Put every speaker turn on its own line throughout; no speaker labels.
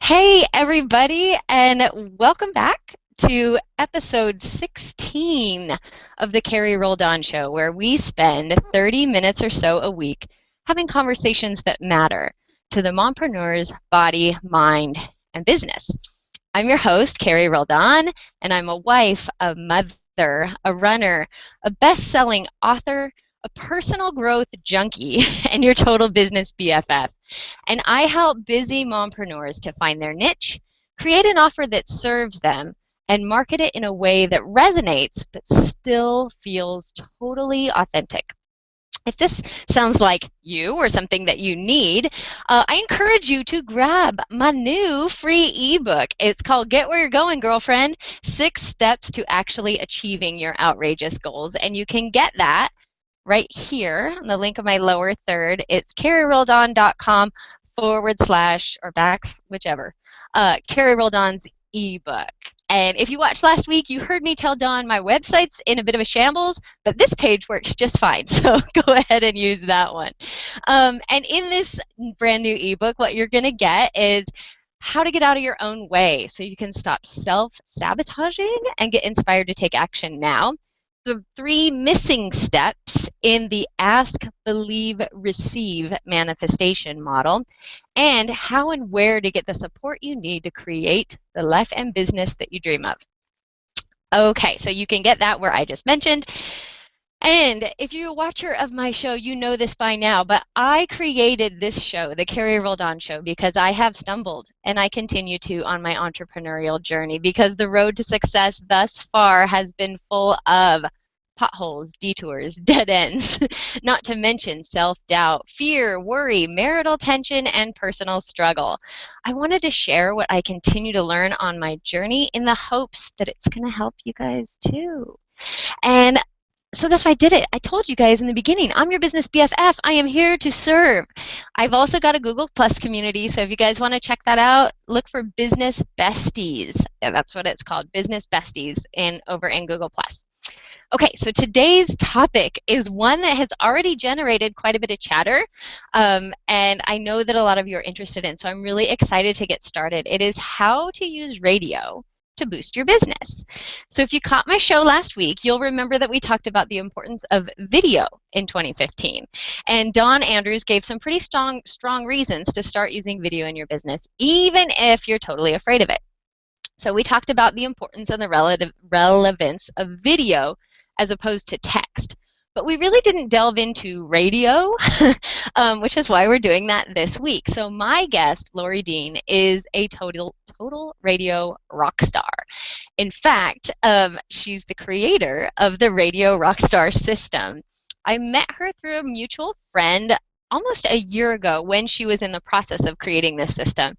Hey, everybody, and welcome back to episode 16 of the Carrie Roldan Show, where we spend 30 minutes or so a week having conversations that matter to the mompreneur's body, mind, and business. I'm your host, Carrie Roldan, and I'm a wife, a mother, a runner, a best selling author, a personal growth junkie, and your total business BFF. And I help busy mompreneurs to find their niche, create an offer that serves them, and market it in a way that resonates but still feels totally authentic. If this sounds like you or something that you need, I encourage you to grab my new free ebook. It's called Get Where You're Going, Girlfriend, 6 Steps to Actually Achieving Your Outrageous Goals. And you can get that right here on the link of my lower third. It's carrieroldan.com / or back, whichever, Carrie Roldan's ebook. And if you watched last week, you heard me tell Dawn my website's in a bit of a shambles, but this page works just fine. So go ahead and use that one. And in this brand new ebook, what you're going to get is how to get out of your own way so you can stop self-sabotaging and get inspired to take action now. The 3 missing steps in the ask, believe, receive manifestation model, and how and where to get the support you need to create the life and business that you dream of. Okay, so you can get that where I just mentioned. And if you're a watcher of my show, you know this by now, but I created this show, the Carrie Roldan Show, because I have stumbled and I continue to on my entrepreneurial journey because the road to success thus far has been full of potholes, detours, dead ends, not to mention self-doubt, fear, worry, marital tension, and personal struggle. I wanted to share what I continue to learn on my journey in the hopes that it's going to help you guys too. And so that's why I did it. I told you guys in the beginning, I'm your business BFF. I am here to serve. I've also got a Google Plus community, so if you guys want to check that out, look for Business Besties. Yeah, that's what it's called, Business Besties, over in Google Plus. Okay, so today's topic is one that has already generated quite a bit of chatter, and I know that a lot of you are interested in, so I'm really excited to get started. It is how to use radio to boost your business. So if you caught my show last week, you'll remember that we talked about the importance of video in 2015. And Dawn Andrews gave some pretty strong reasons to start using video in your business, even if you're totally afraid of it. So we talked about the importance and the relevance of video as opposed to text. But we really didn't delve into radio, which is why we're doing that this week. So my guest, Lori Dean, is a total radio rock star. In fact, she's the creator of the Radio Rockstar system. I met her through a mutual friend almost a year ago when she was in the process of creating this system.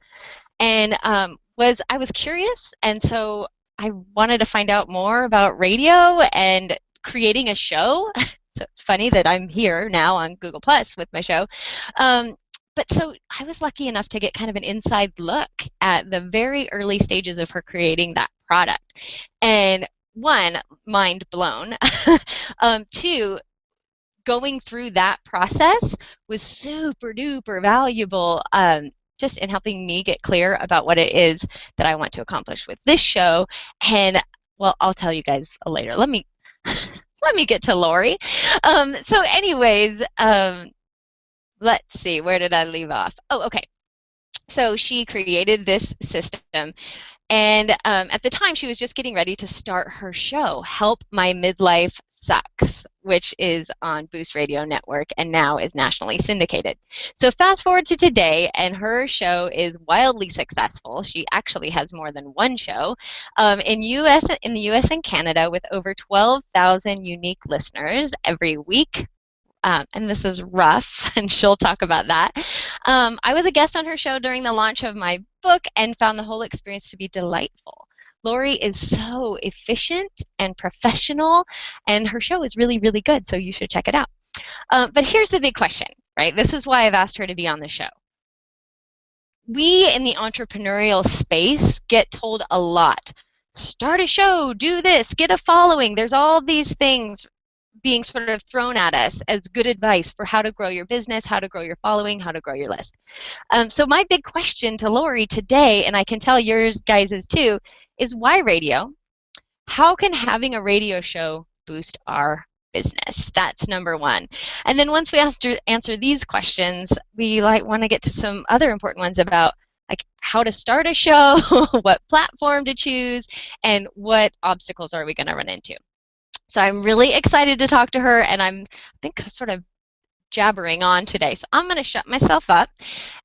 And I was curious, and so I wanted to find out more about radio and creating a show. So it's funny that I'm here now on Google Plus with my show. But so I was lucky enough to get kind of an inside look at the very early stages of her creating that product. And 1, mind blown. 2, going through that process was super duper valuable just in helping me get clear about what it is that I want to accomplish with this show. And well, I'll tell you guys later. Let me get to Lori. So anyways, let's see, where did I leave off? Oh, okay. So she created this system. And at the time, she was just getting ready to start her show, Help My Midlife Sucks, which is on Boost Radio Network and now is nationally syndicated. So fast forward to today, and her show is wildly successful. She actually has more than one show in the U.S. and Canada with over 12,000 unique listeners every week. And this is rough, and she'll talk about that. I was a guest on her show during the launch of my book and found the whole experience to be delightful. Lori is so efficient and professional, and her show is really, really good, so you should check it out. But here's the big question, right? This is why I've asked her to be on the show. We in the entrepreneurial space get told a lot. Start a show, do this, get a following. There's all these things being sort of thrown at us as good advice for how to grow your business, how to grow your following, how to grow your list. So my big question to Lori today, and I can tell yours guys is too, is why radio? How can having a radio show boost our business? That's number one. And then once we answer these questions, we want to get to some other important ones about like how to start a show, what platform to choose, and what obstacles are we going to run into. So I'm really excited to talk to her, and I think sort of jabbering on today. So I'm going to shut myself up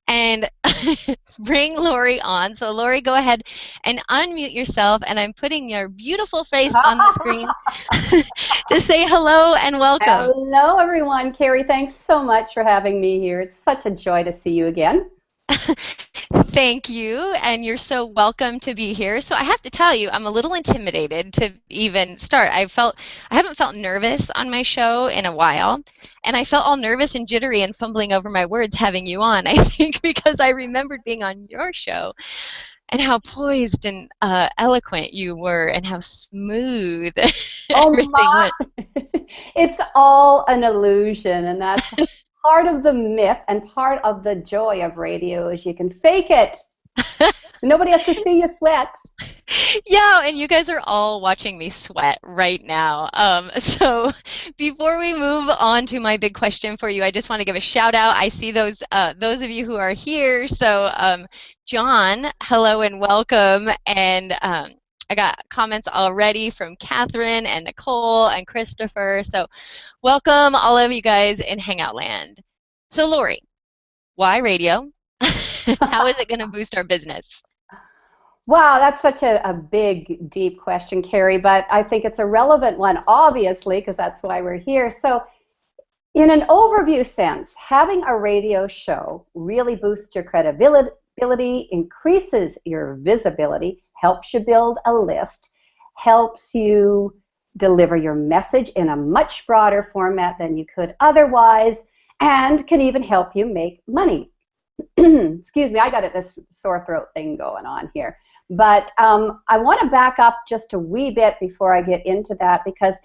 and bring Lori on. So Lori, go ahead and unmute yourself, and I'm putting your beautiful face on the screen to say hello and welcome.
Hello, everyone. Carrie, thanks so much for having me here. It's such a joy to see you again.
Thank you, and you're so welcome to be here. So I have to tell you, I'm a little intimidated to even start. I haven't felt nervous on my show in a while, and I felt all nervous and jittery and fumbling over my words having you on, I think because I remembered being on your show and how poised and eloquent you were and how smooth everything went.
It's all an illusion, and that's part of the myth and part of the joy of radio is you can fake it. Nobody has to see you sweat.
Yeah, and you guys are all watching me sweat right now. So before we move on to my big question for you, I just want to give a shout out. I see those of you who are here. So John, hello and welcome. And I got comments already from Catherine and Nicole and Christopher. So welcome all of you guys in Hangout Land. So Lori, why radio? How is it going to boost our business?
Wow, that's such a big, deep question, Carrie, but I think it's a relevant one, obviously, because that's why we're here. So in an overview sense, having a radio show really boosts your credibility, increases your visibility, helps you build a list, helps you deliver your message in a much broader format than you could otherwise, and can even help you make money. Excuse me, I got this sore throat thing going on here. But I want to back up just a wee bit before I get into that, because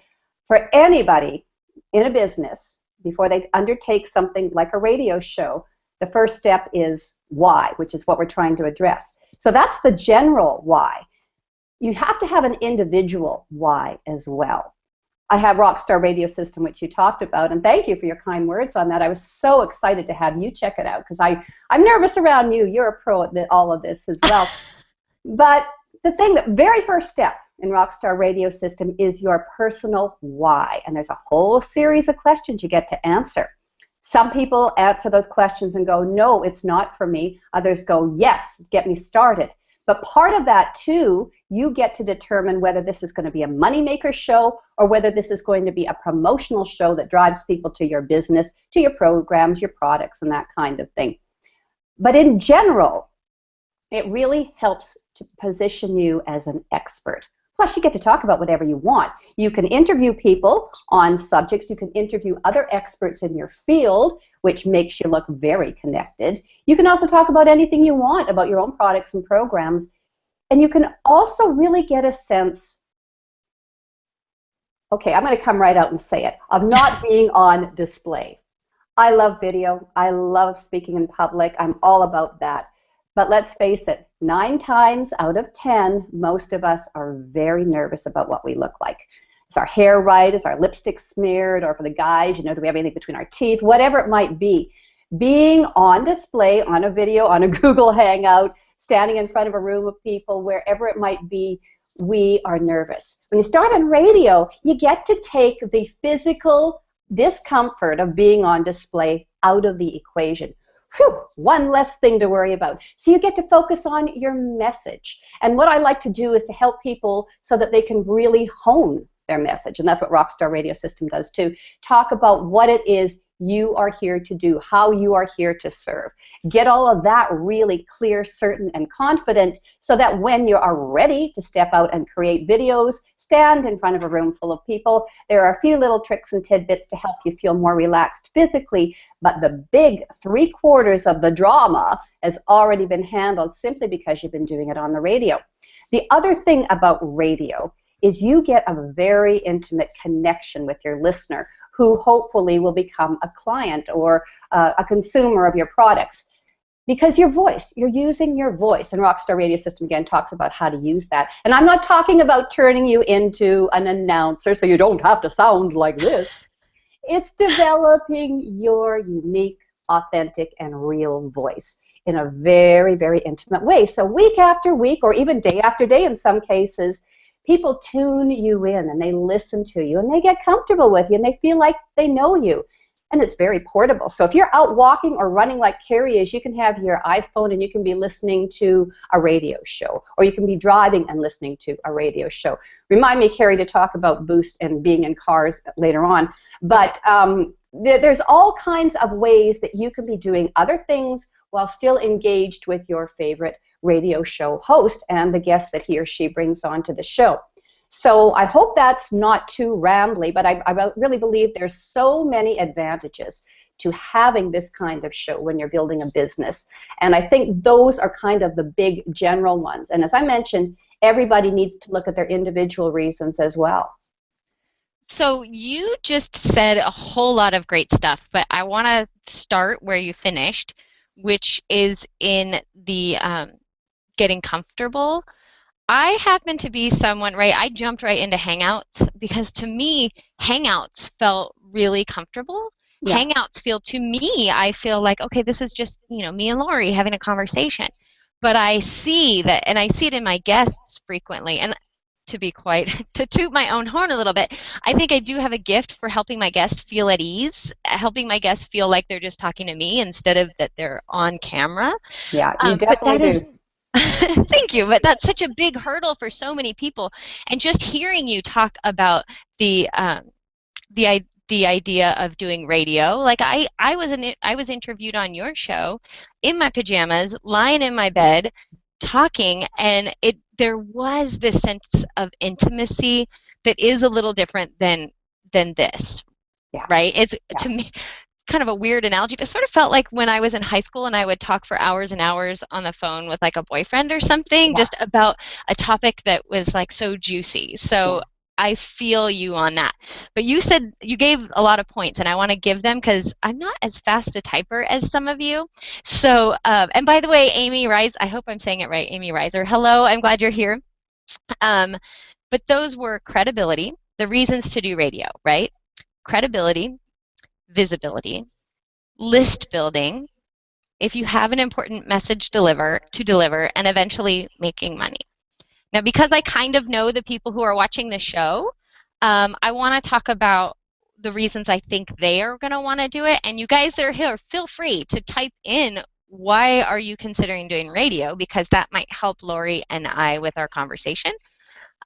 for anybody in a business, before they undertake something like a radio show, the first step is why, which is what we're trying to address. So that's the general why. You have to have an individual why as well. I have Rockstar Radio System, which you talked about, and thank you for your kind words on that. I was so excited to have you check it out, because I'm nervous around you. You're a pro at all of this as well. But the very first step in Rockstar Radio System is your personal why, and there's a whole series of questions you get to answer. Some people answer those questions and go, no, it's not for me. Others go, yes, get me started. But part of that, too, you get to determine whether this is going to be a moneymaker show or whether this is going to be a promotional show that drives people to your business, to your programs, your products, and that kind of thing. But in general, it really helps to position you as an expert. Plus, you get to talk about whatever you want. You can interview people on subjects. You can interview other experts in your field, which makes you look very connected. You can also talk about anything you want about your own products and programs. And you can also really get a sense, okay, I'm going to come right out and say it, of not being on display. I love video. I love speaking in public. I'm all about that. But let's face it, 9 times out of 10, most of us are very nervous about what we look like. Is our hair right? Is our lipstick smeared? Or for the guys, do we have anything between our teeth? Whatever it might be. Being on display, on a video, on a Google Hangout, standing in front of a room of people, wherever it might be, we are nervous. When you start on radio, you get to take the physical discomfort of being on display out of the equation. Whew, one less thing to worry about. So you get to focus on your message. And what I like to do is to help people so that they can really hone their message. And that's what Rockstar Radio System does too. Talk about what it is you are here to do, how you are here to serve. Get all of that really clear, certain, and confident so that when you are ready to step out and create videos, stand in front of a room full of people, there are a few little tricks and tidbits to help you feel more relaxed physically, but the big 3/4 of the drama has already been handled simply because you've been doing it on the radio. The other thing about radio is you get a very intimate connection with your listener, who hopefully will become a client or a consumer of your products. Because your voice, you're using your voice. And Rockstar Radio System, again, talks about how to use that. And I'm not talking about turning you into an announcer so you don't have to sound like this. It's developing your unique, authentic, and real voice in a very, very intimate way. So week after week, or even day after day in some cases, people tune you in and they listen to you and they get comfortable with you and they feel like they know you. And it's very portable. So if you're out walking or running like Carrie is, you can have your iPhone and you can be listening to a radio show, or you can be driving and listening to a radio show. Remind me, Carrie, to talk about Boost and being in cars later on. But there's all kinds of ways that you can be doing other things while still engaged with your favorite radio show host and the guests that he or she brings on to the show. So I hope that's not too rambly, but I really believe there's so many advantages to having this kind of show when you're building a business. And I think those are kind of the big general ones. And as I mentioned, everybody needs to look at their individual reasons as well.
So you just said a whole lot of great stuff, but I want to start where you finished, which is in the getting comfortable. I happen to be someone, right, I jumped right into Hangouts because to me, Hangouts felt really comfortable. Yeah. Hangouts feel, to me, I feel like, okay, this is just, me and Lori having a conversation. But I see that, and I see it in my guests frequently, and to toot my own horn a little bit, I think I do have a gift for helping my guests feel at ease, helping my guests feel like they're just talking to me instead of that they're on camera.
Yeah, you definitely do.
Thank you, but that's such a big hurdle for so many people. And just hearing you talk about the idea of doing radio, like I was interviewed on your show in my pajamas, lying in my bed, talking, and there was this sense of intimacy that is a little different than this, yeah. Right? It's to me kind of a weird analogy, but it sort of felt like when I was in high school and I would talk for hours and hours on the phone with like a boyfriend or something, just about a topic that was like so juicy. So I feel you on that. But you said you gave a lot of points, and I want to give them because I'm not as fast a typer as some of you. So, and by the way, Amy Reiser, I hope I'm saying it right, Amy Reiser, hello, I'm glad you're here. But those were credibility, the reasons to do radio, right? Credibility, visibility, list building, if you have an important message to deliver, and eventually making money. Now, because I kind of know the people who are watching the show, I want to talk about the reasons I think they are going to want to do it. And you guys that are here, feel free to type in, why are you considering doing radio? Because that might help Lori and I with our conversation.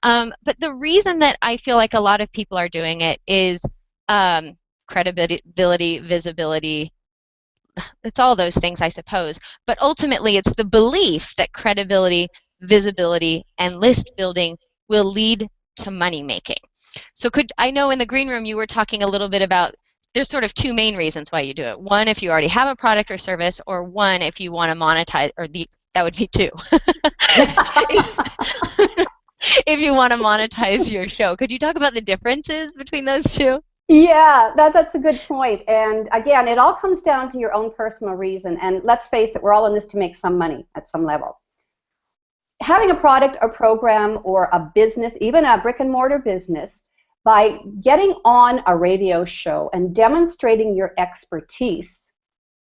But the reason that I feel like a lot of people are doing it is credibility, visibility. It's all those things, I suppose. But ultimately, it's the belief that credibility, visibility, and list building will lead to money making. So I know in the green room you were talking a little bit about, there's sort of two main reasons why you do it. One, if you already have a product or service, or one, if you want to monetize, that would be two. If you want to monetize your show. Could you talk about the differences between those two?
Yeah, that's a good point. And again, it all comes down to your own personal reason. And let's face it, we're all in this to make some money at some level. Having a product or program or a business, even a brick and mortar business, by getting on a radio show and demonstrating your expertise,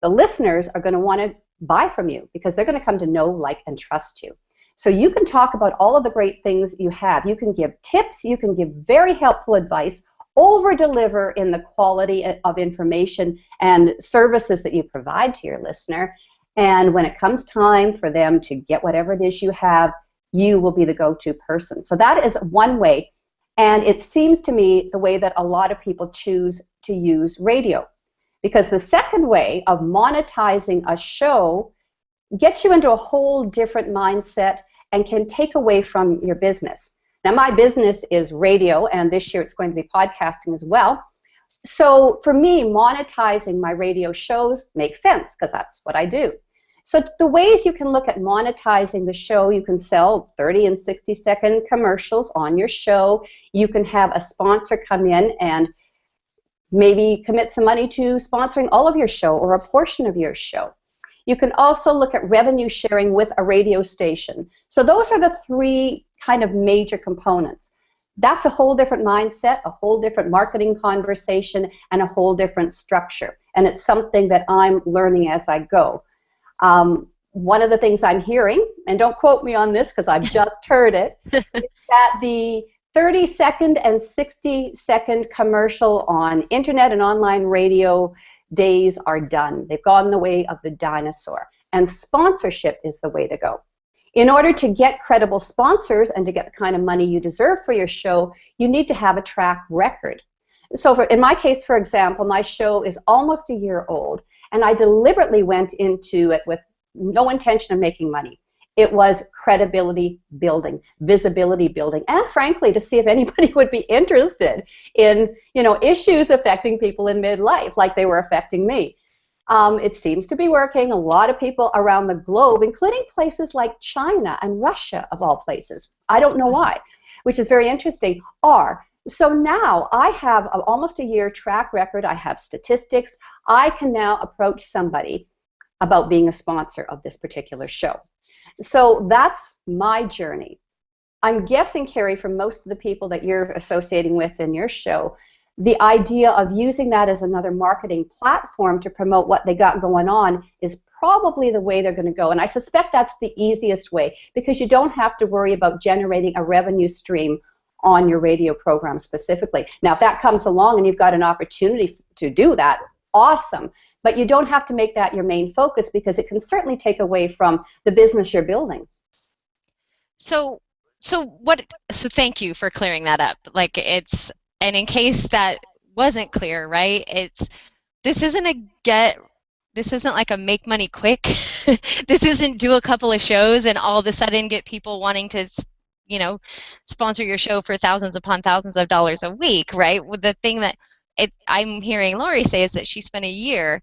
the listeners are going to want to buy from you because they're going to come to know, like, and trust you. So you can talk about all of the great things you have. You can give tips. You can give very helpful advice, over-deliver in the quality of information and services that you provide to your listener. And when it comes time for them to get whatever it is you have, you will be the go-to person. So that is one way. And it seems to me the way that a lot of people choose to use radio. Because the second way of monetizing a show gets you into a whole different mindset and can take away from your business. Now, my business is radio, and this year it's going to be podcasting as well. So for me, monetizing my radio shows makes sense because that's what I do. So the ways you can look at monetizing the show, you can sell 30 and 60-second commercials on your show. You can have a sponsor come in and maybe commit some money to sponsoring all of your show or a portion of your show. You can also look at revenue sharing with a radio station. So those are the three kind of major components. That's a whole different mindset, a whole different marketing conversation, and a whole different structure. And it's something that I'm learning as I go. One of the things I'm hearing, and don't quote me on this because I've just heard it, is that the 30-second and 60-second commercial on internet and online radio days are done. They've gone the way of the dinosaur. And sponsorship is the way to go. In order to get credible sponsors and to get the kind of money you deserve for your show, you need to have a track record. So in my case, for example, my show is almost a year old, and I deliberately went into it with no intention of making money. It was credibility building, visibility building, and frankly, to see if anybody would be interested in, issues affecting people in midlife, like they were affecting me. It seems to be working. A lot of people around the globe, including places like China and Russia, of all places, I don't know why, which is very interesting, are. So now I have almost a year track record. I have statistics. I can now approach somebody about being a sponsor of this particular show. So that's my journey. I'm guessing, Carrie, for most of the people that you're associating with in your show, the idea of using that as another marketing platform to promote what they got going on is probably the way they're going to go. And I suspect that's the easiest way, because you don't have to worry about generating a revenue stream on your radio program specifically. Now, if that comes along and you've got an opportunity to do that, awesome. But you don't have to make that your main focus, because it can certainly take away from the business you're building.
So thank you for clearing that up. And in case that wasn't clear, right? This isn't like a make money quick. This isn't do a couple of shows and all of a sudden get people wanting to, sponsor your show for thousands upon thousands of dollars a week, right? The thing that I'm hearing Lori say is that she spent a year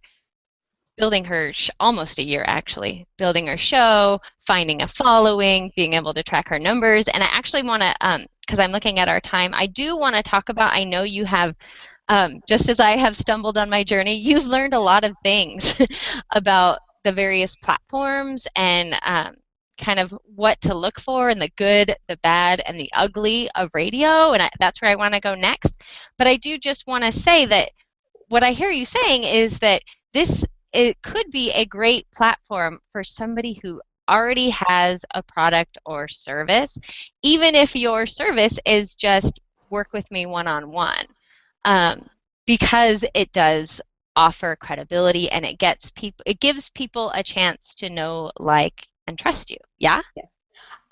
building her, almost a year actually, building her show, finding a following, being able to track her numbers. And I actually want to, because I'm looking at our time, I do want to talk about, I know you have, just as I have stumbled on my journey, you've learned a lot of things about the various platforms and kind of what to look for and the good, the bad, and the ugly of radio. And that's where I want to go next. But I do just want to say that what I hear you saying is that it could be a great platform for somebody who already has a product or service, even if your service is just work with me one-on-one, because it does offer credibility and it gives people a chance to know, like, and trust you. Yeah?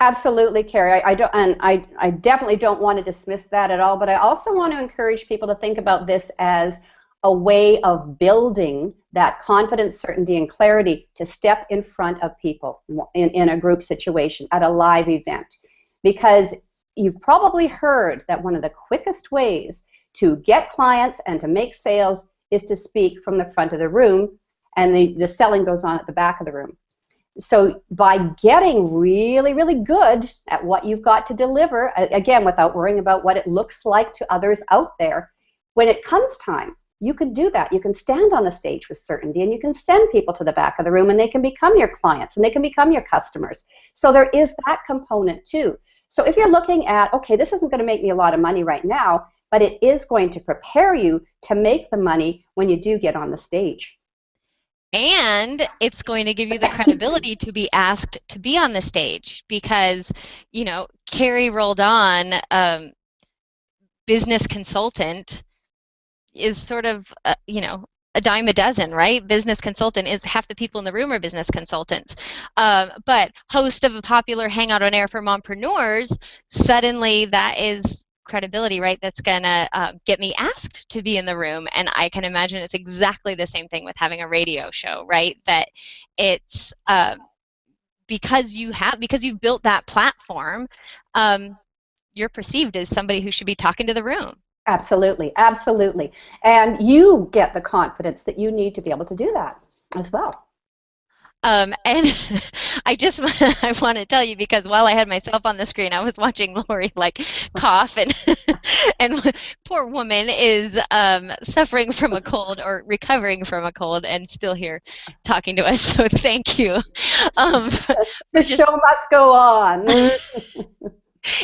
Absolutely, Carrie. I definitely don't want to dismiss that at all, but I also want to encourage people to think about this as a way of building that confidence, certainty, and clarity to step in front of people in a group situation at a live event. Because you've probably heard that one of the quickest ways to get clients and to make sales is to speak from the front of the room, and the selling goes on at the back of the room. So by getting really, really good at what you've got to deliver, again, without worrying about what it looks like to others out there, when it comes time, you can do that. You can stand on the stage with certainty, and you can send people to the back of the room, and they can become your clients, and they can become your customers. So there is that component too. So if you're looking at, okay, this isn't going to make me a lot of money right now, but it is going to prepare you to make the money when you do get on the stage.
And it's going to give you the credibility to be asked to be on the stage, because, Carrie Roldan, business consultant, is sort of, a dime a dozen, right? Business consultant is half the people in the room are business consultants. But host of a popular hangout on air for mompreneurs, suddenly that is credibility, right? That's gonna get me asked to be in the room. And I can imagine it's exactly the same thing with having a radio show, right? That it's because you've built that platform, you're perceived as somebody who should be talking to the room.
Absolutely, absolutely. And you get the confidence that you need to be able to do that as well.
And I want to tell you because while I had myself on the screen, I was watching Lori like cough and and poor woman is suffering from a cold or recovering from a cold and still here talking to us. So thank you
The
for
show
just
must go on.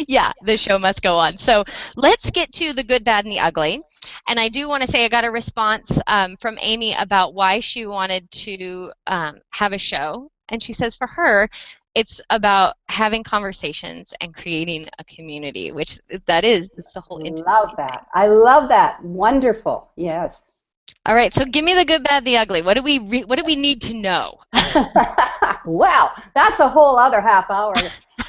yeah, the show must go on. So let's get to the good, bad, and the ugly. And I do want to say I got a response from Amy about why she wanted to have a show. And she says for her, it's about having conversations and creating a community, which this is the whole
Love
intimacy thing.
that. I love that. Wonderful. Yes.
All right, so give me the good, bad, the ugly. What do we need to know?
Wow, that's a whole other half hour.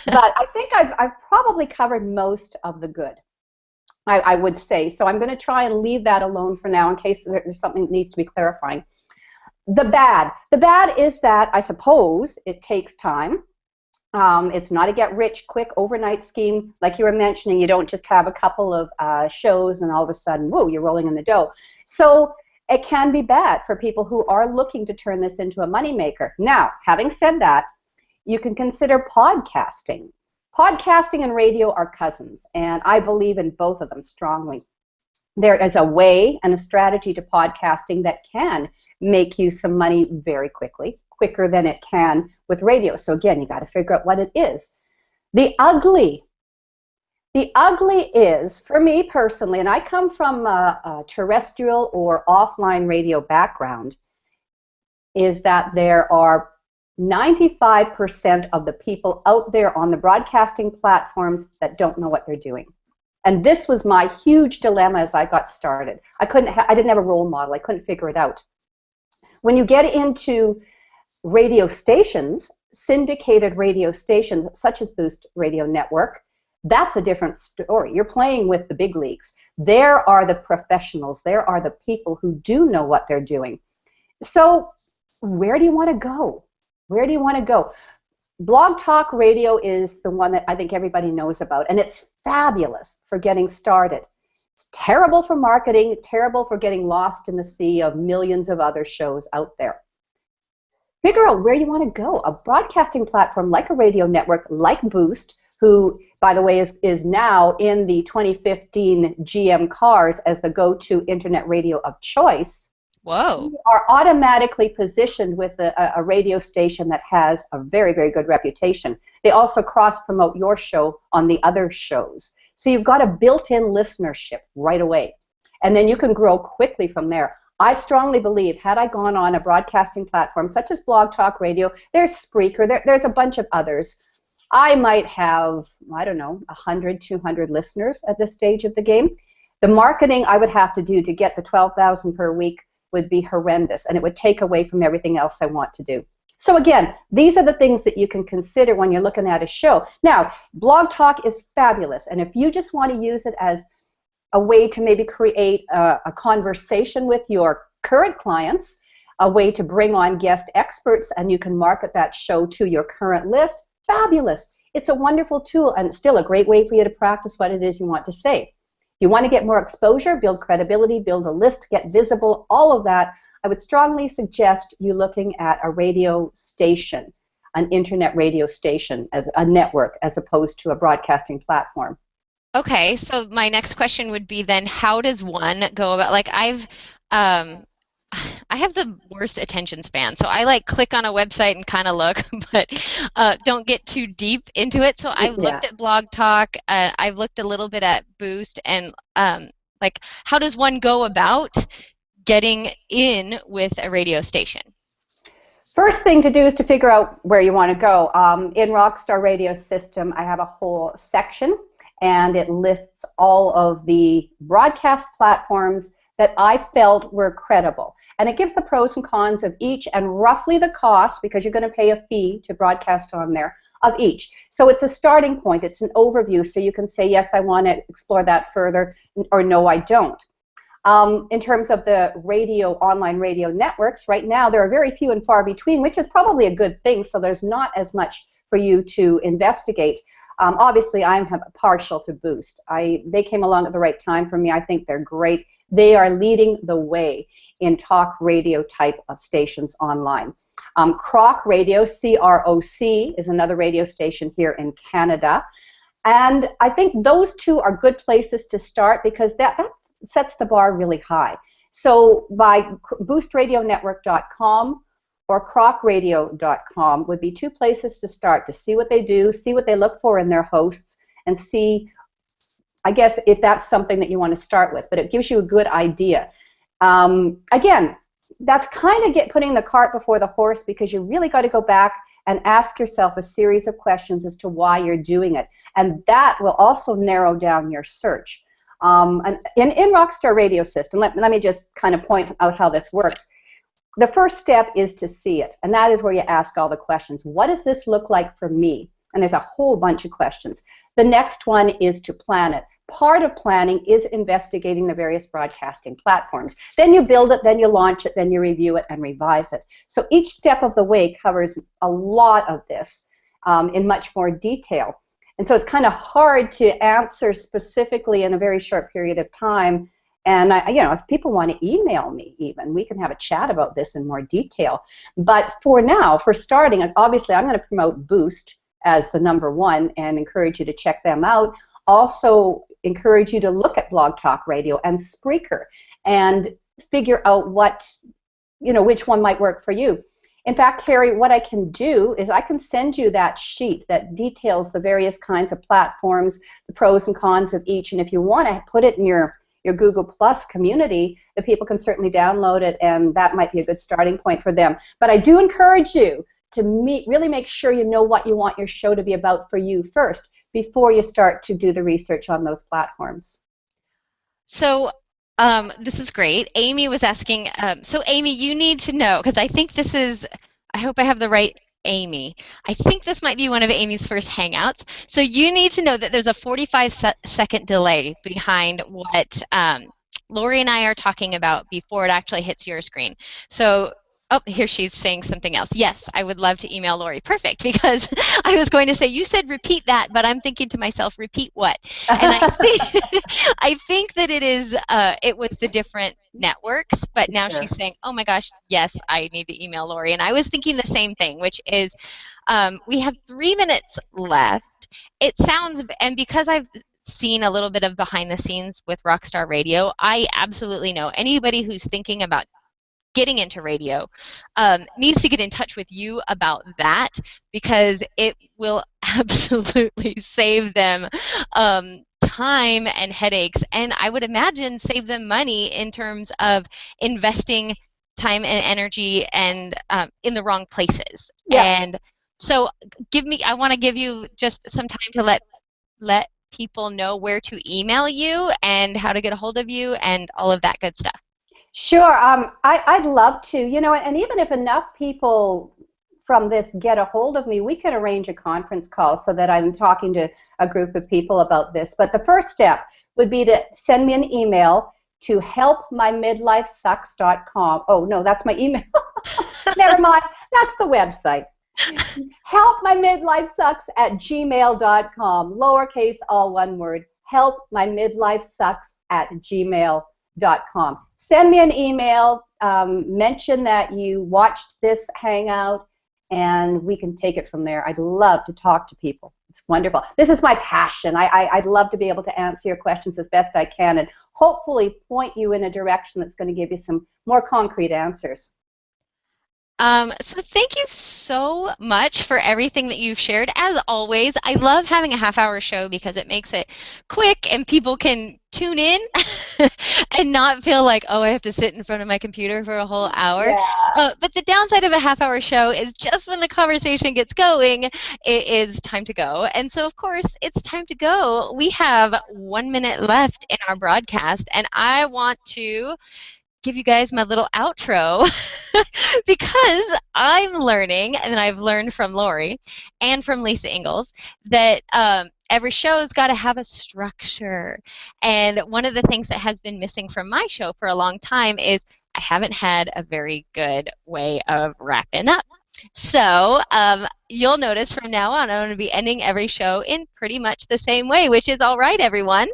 But I think I've probably covered most of the good, I would say. So I'm going to try and leave that alone for now in case there's something that needs to be clarifying. The bad. The bad is that I suppose it takes time. It's not a get rich quick overnight scheme. Like you were mentioning, you don't just have a couple of shows and all of a sudden, whoa, you're rolling in the dough. So it can be bad for people who are looking to turn this into a moneymaker. Now, having said that, you can consider podcasting. Podcasting and radio are cousins, and I believe in both of them strongly. There is a way and a strategy to podcasting that can make you some money very quickly, quicker than it can with radio. So again, you got to figure out what it is. The ugly. The ugly is, for me personally, and I come from a terrestrial or offline radio background, is that there are 95% of the people out there on the broadcasting platforms that don't know what they're doing. And this was my huge dilemma as I got started. I didn't have a role model. I couldn't figure it out. When you get into radio stations, syndicated radio stations such as Boost Radio Network, that's a different story. You're playing with the big leagues. There are the professionals. There are the people who do know what they're doing. So where do you want to go? Where do you want to go? Blog Talk Radio is the one that I think everybody knows about, and it's fabulous for getting started. It's terrible for marketing, terrible for getting lost in the sea of millions of other shows out there. Figure out where you want to go. A broadcasting platform like a radio network, like Boost, who, by the way, is now in the 2015 GM cars as the go-to internet radio of choice.
Whoa.
You are automatically positioned with a radio station that has a very, very good reputation. They also cross-promote your show on the other shows. So you've got a built-in listenership right away. And then you can grow quickly from there. I strongly believe, had I gone on a broadcasting platform such as Blog Talk Radio, there's Spreaker, there's a bunch of others, I might have, I don't know, 100, 200 listeners at this stage of the game. The marketing I would have to do to get the 12,000 per week would be horrendous, and it would take away from everything else I want to do. So again, these are the things that you can consider when you're looking at a show. Now, Blog Talk is fabulous, and if you just want to use it as a way to maybe create a conversation with your current clients, a way to bring on guest experts, and you can market that show to your current list, fabulous. It's a wonderful tool, and still a great way for you to practice what it is you want to say. You want to get more exposure, build credibility, build a list, get visible, all of that. I would strongly suggest you looking at a radio station, an internet radio station as a network as opposed to a broadcasting platform.
Okay, so my next question would be then, how does one go about, like I have the worst attention span, so I like click on a website and kind of look, but don't get too deep into it. So I looked at Blog Talk, I've looked a little bit at Boost, and like, how does one go about getting in with a radio station?
First thing to do is to figure out where you want to go. In Rockstar Radio System, I have a whole section, and it lists all of the broadcast platforms that I felt were credible. And it gives the pros and cons of each and roughly the cost, because you're going to pay a fee to broadcast on there, of each. So it's a starting point. It's an overview, so you can say, yes, I want to explore that further, or no, I don't. In terms of the online radio networks, right now there are very few and far between, which is probably a good thing, so there's not as much for you to investigate. Obviously, I'm partial to Boost. They came along at the right time for me. I think they're great. They are leading the way in talk radio type of stations online. Croc Radio, CROC, is another radio station here in Canada. And I think those two are good places to start because that sets the bar really high. So by boostradionetwork.com or crocradio.com would be two places to start to see what they do, see what they look for in their hosts, and see, I guess, if that's something that you want to start with. But it gives you a good idea. Again, that's kind of putting the cart before the horse, because you really got to go back and ask yourself a series of questions as to why you're doing it. And that will also narrow down your search. And in Rockstar Radio System, let me just kind of point out how this works. The first step is to see it, and that is where you ask all the questions. What does this look like for me? And there's a whole bunch of questions. The next one is to plan it. Part of planning is investigating the various broadcasting platforms. Then you build it, then you launch it, then you review it and revise it. So each step of the way covers a lot of this in much more detail. And so it's kind of hard to answer specifically in a very short period of time. And if people want to email me even, we can have a chat about this in more detail. But for now, for starting, obviously I'm going to promote Boost as the #1 and encourage you to check them out. Also encourage you to look at Blog Talk Radio and Spreaker and figure out which one might work for you. In fact, Carrie, what I can do is I can send you that sheet that details the various kinds of platforms, the pros and cons of each, and if you want to put it in your Google Plus community, the people can certainly download it, and that might be a good starting point for them. But I do encourage you to really make sure you know what you want your show to be about for you first, before you start to do the research on those platforms.
So this is great. Amy was asking, so Amy, you need to know, because I think this is, I hope I have the right Amy. I think this might be one of Amy's first Hangouts. So you need to know that there's a 45-second delay behind what Lori and I are talking about before it actually hits your screen. So, oh, here she's saying something else. Yes, I would love to email Lori. Perfect, because I was going to say, you said repeat that, but I'm thinking to myself, repeat what? And I think that it was the different networks, but now
Sure.
she's saying, oh my gosh, yes, I need to email Lori. And I was thinking the same thing, which is we have 3 minutes left. It sounds, and because I've seen a little bit of behind the scenes with Rockstar Radio, I absolutely know anybody who's thinking about getting into radio needs to get in touch with you about that, because it will absolutely save them time and headaches, and I would imagine save them money in terms of investing time and energy and in the wrong places.
Yeah.
And so I want to give you just some time to let people know where to email you and how to get a hold of you and all of that good stuff.
Sure. I'd love to, and even if enough people from this get a hold of me, we can arrange a conference call so that I'm talking to a group of people about this. But the first step would be to send me an email to helpmymidlifesucks.com. Oh, no, that's my email. Never mind. That's the website. helpmymidlifesucks@gmail.com. Lowercase, all one word. helpmymidlifesucks@gmail.com. Send me an email, mention that you watched this Hangout, and we can take it from there. I'd love to talk to people. It's wonderful. This is my passion. I'd love to be able to answer your questions as best I can and hopefully point you in a direction that's going to give you some more concrete answers.
So thank you so much for everything that you've shared. As always, I love having a half-hour show because it makes it quick and people can tune in and not feel like, oh, I have to sit in front of my computer for a whole hour.
Yeah.
But the downside of a half-hour show is just when the conversation gets going, it is time to go. And so, of course, it's time to go. We have 1 minute left in our broadcast, and I want to give you guys my little outro because I'm learning, and I've learned from Lori and from Lisa Ingalls, that every show's got to have a structure. And one of the things that has been missing from my show for a long time is I haven't had a very good way of wrapping up. So you'll notice from now on, I'm going to be ending every show in pretty much the same way, which is all right, everyone.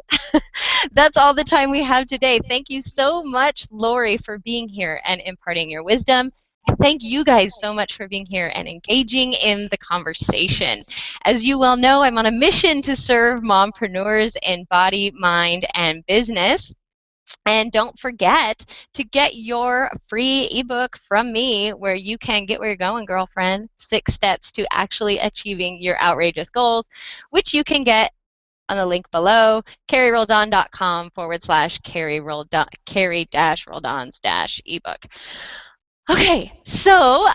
That's all the time we have today. Thank you so much, Lori, for being here and imparting your wisdom. And thank you guys so much for being here and engaging in the conversation. As you well know, I'm on a mission to serve mompreneurs in body, mind, and business. And don't forget to get your free ebook from me where you can get where you're going, girlfriend. 6 steps to actually achieving your outrageous goals, which you can get on the link below, carrie-roldon's ebook. Okay, so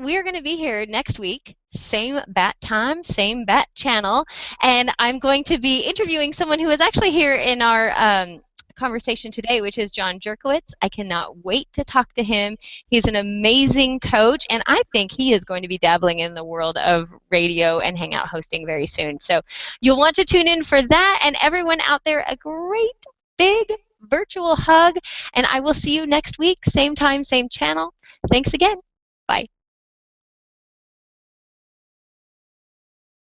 we're going to be here next week, same bat time, same bat channel, and I'm going to be interviewing someone who is actually here in our conversation today, which is John Jerkowitz. I cannot wait to talk to him. He's an amazing coach, and I think he is going to be dabbling in the world of radio and hangout hosting very soon. So you'll want to tune in for that, and everyone out there, a great big virtual hug, and I will see you next week, same time, same channel. Thanks again. Bye.